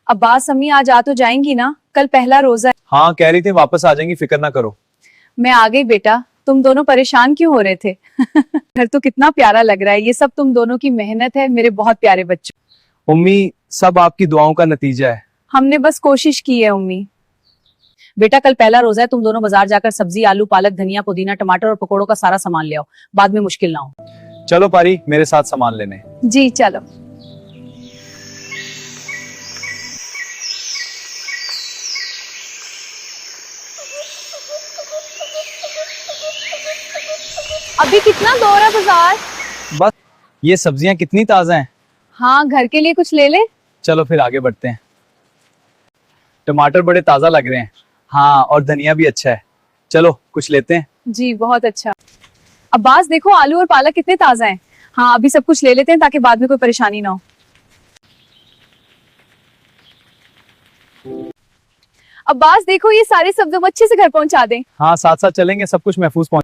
अब्बास अम्मी आज आ तो जाएंगी ना? कल पहला रोजा है। हाँ कह रही थी वापस आ जाएंगी, फिक्र ना करो। मैं आ गई बेटा। तुम दोनों परेशान क्यों हो रहे थे? घर तो कितना प्यारा लग रहा है। ये सब तुम दोनों की मेहनत है मेरे बहुत प्यारे बच्चों। उम्मी सब आपकी दुआओं का नतीजा है। हमने बस कोशिश की है उम्मी। बेटा कल पहला रोजा है, तुम दोनों बाजार जाकर सब्जी, आलू, पालक, धनिया, पुदीना, टमाटर और पकोड़ों का सारा सामान ले आओ। बाद में मुश्किल ना हो। चलो पारी मेरे साथ सामान लेने। जी चलो। अभी कितना दूर है बाजार? बस ये सब्जियां कितनी ताजा हैं। हाँ घर के लिए कुछ ले ले। चलो फिर आगे बढ़ते हैं। टमाटर बड़े ताजा लग रहे हैं। हाँ और धनिया भी अच्छा है। चलो कुछ लेते हैं। जी बहुत अच्छा। अब्बास देखो आलू और पालक कितने ताजा हैं। हाँ अभी सब कुछ ले लेते हैं ताकि बाद में कोई परेशानी ना हो। अब्बास देखो ये सारे सब्जी अच्छे से घर पहुंचा दें। हाँ साथ साथ चलेंगे, सब कुछ महफूज पहुंच